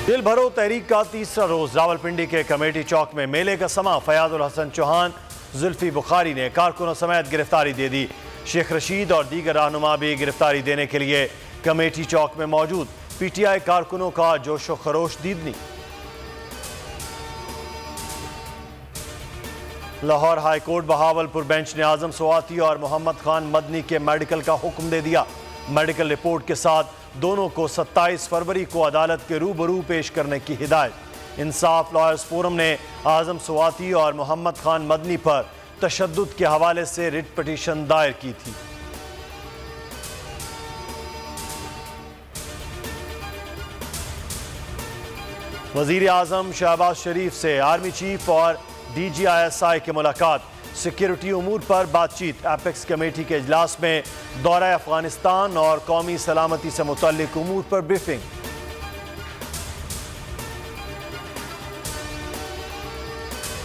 दिल भरो तहरीक का तीसरा रोज रावलपिंडी के कमेटी चौक में मेले का समा। फयाजुल हसन चौहान, जुल्फी बुखारी ने कारकुनों समेत गिरफ्तारी दे दी। शेख रशीद और दीगर रहनुमा भी गिरफ्तारी देने के लिए कमेटी चौक में मौजूद। पीटीआई कारकुनों का जोशो खरोश दीदनी। Lahore high court Bahawalpur bench ने आजम स्वाति और मोहम्मद खान मदनी के मेडिकल का हुक्म दे दिया। मेडिकल रिपोर्ट के साथ दोनों को 27 फरवरी को अदालत के रूबरू पेश करने की हिदायत। इंसाफ लॉयर्स फोरम ने आजम स्वाति और मोहम्मद खान मदनी पर तशद्दुद के हवाले से रिट पिटीशन दायर की थी। वजीर आजम शहबाज शरीफ से आर्मी चीफ और DGISI की मुलाकात। सिक्योरिटी उमूर पर बातचीत। एपेक्स कमेटी के इजलास में दौरा अफगानिस्तान और कौमी सलामती से मुतल्लिक उमूर पर ब्रीफिंग।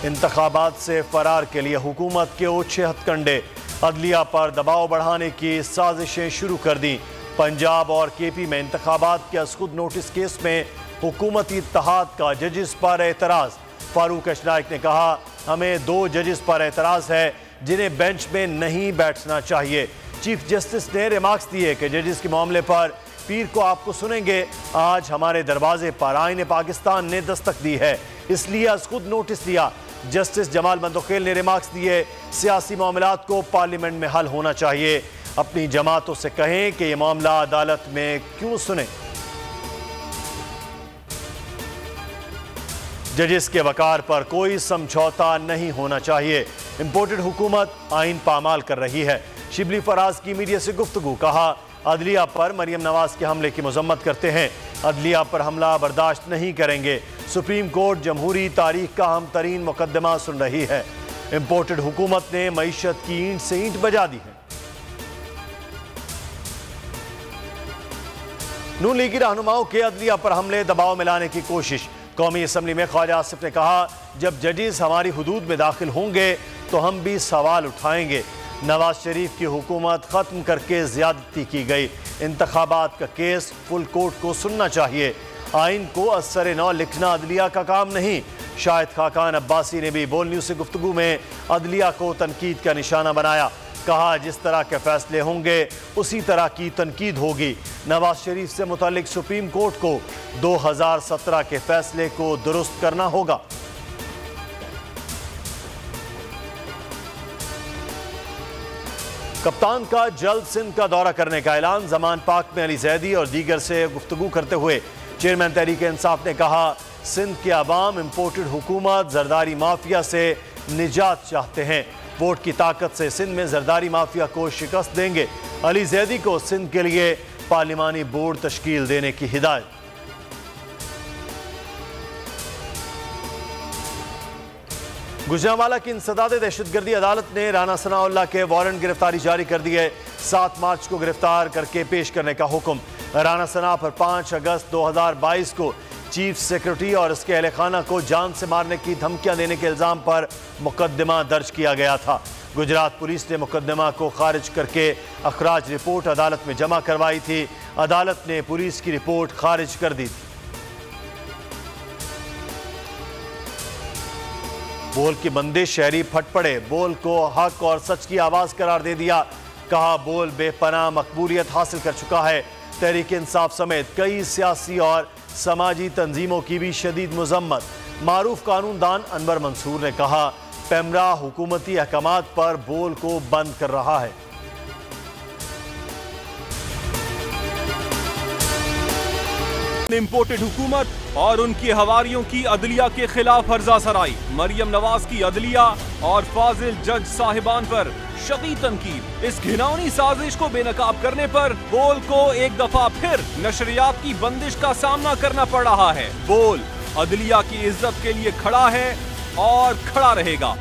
इंतखाबात से फरार के लिए हुकूमत के ओछे हथकंडे। अदलिया पर दबाव बढ़ाने की साजिशें शुरू कर दी। पंजाब और KP में इंतखाबात के असखुद नोटिस केस में हुकूमती इत्तेहाद का जजिस पर एतराज। फारूक अशनाइक ने कहा, हमें 2 जजिस पर एतराज है जिन्हें बेंच में नहीं बैठना चाहिए। चीफ जस्टिस ने रिमार्क्स दिए कि जजिस के मामले पर पीर को आपको सुनेंगे। आज हमारे दरवाजे पर आईन पाकिस्तान ने दस्तक दी है, इसलिए असखुद नोटिस दिया। जस्टिस जमाल मंदोखेल ने रिमार्क्स दिए, सियासी मामलात को पार्लियामेंट में हल होना चाहिए। अपनी जमातों से कहें कि यह मामला अदालत में क्यों सुने। जजिस के वकार पर कोई समझौता नहीं होना चाहिए। इंपोर्टेड हुकूमत आइन पामाल कर रही है। शिबली फराज की मीडिया से गुफ्तगू। कहा, अदलिया पर मरियम नवाज के हमले की मजम्मत करते हैं। अदलिया पर हमला बर्दाश्त नहीं करेंगे। सुप्रीम कोर्ट जमहूरी तारीख का अहम तरीन मुकदमा सुन रही है। इंपोर्टेड हुकूमत ने मईशत की ईंट से ईंट बजा दी है। नून लीगी रहनुमाओं के अदलिया पर हमले दबाव में लाने की कोशिश। कौमी असम्बली में ख्वाजा आसिफ ने कहा, जब जजेस हमारी हुदूद में दाखिल होंगे तो हम भी सवाल उठाएंगे। नवाज शरीफ की हुकूमत ख़त्म करके ज़्यादती की गई। इंतखाबात का केस फुल कोर्ट को सुनना चाहिए। आइन को असर नौ लिखना अदलिया का काम नहीं। शाहिद खाकान अब्बासी ने भी बोल न्यूज़ से गुफ्तगू में अदलिया को तनकीद का निशाना बनाया। कहा, जिस तरह के फैसले होंगे उसी तरह की तनकीद होगी। नवाज शरीफ से मुतालिक सुप्रीम कोर्ट को 2017 के फैसले को दुरुस्त करना होगा। कप्तान का जल्द सिंध का दौरा करने का ऐलान। जमान पाक में अली जैदी और दीगर से गुफ्तगू करते हुए चेयरमैन तहरीक इंसाफ ने कहा, सिंध के अवाम इंपोर्टेड हुकूमत जरदारी माफिया से निजात चाहते हैं। वोट की ताकत से सिंध में जरदारी माफिया को शिकस्त देंगे। अली जैदी को सिंध के लिए पार्लिमानी बोर्ड तश्कील देने की हिदायत। गुजरांवाला की इंसदाद दहशतगर्दी अदालत ने राना सनाउल्लाह के वारंट गिरफ्तारी जारी कर दी है। 7 मार्च को गिरफ्तार करके पेश करने का हुक्म। राना सना पर 5 अगस्त 2022 को चीफ सेक्रेटरी और उसके अहले खाना को जान से मारने की धमकियां देने के इल्जाम पर मुकदमा दर्ज किया गया था। गुजरात पुलिस ने मुकदमा को खारिज करके अखराज रिपोर्ट अदालत में जमा करवाई थी। अदालत ने पुलिस की रिपोर्ट खारिज कर दी थी। बोल की बंदिश, शहरी फट पड़े। बोल को हक और सच की आवाज करार दे दिया। कहा, बोल बेपनाह मकबूलियत हासिल कर चुका है। तहरीक इंसाफ समेत कई सियासी और समाजी तंजीमों की भी शदीद मजम्मत। मारूफ कानूनदान अनवर मंसूर ने कहा, पेमरा हुकूमती अहकामात पर बोल को बंद कर रहा है। इंपोर्टेड हुकूमत और उनकी हवारियों की अदलिया के खिलाफ हर्जा सराई। मरियम नवाज की अदलिया और फाजिल जज साहिबान पर शदीद तनकीद। इस घिनौनी साजिश को बेनकाब करने पर बोल को एक दफा फिर नशरियात की बंदिश का सामना करना पड़ रहा है। बोल अदलिया की इज्जत के लिए खड़ा है और खड़ा रहेगा।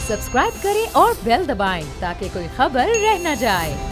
सब्सक्राइब करें और बेल दबाएं ताकि कोई खबर रह न जाए।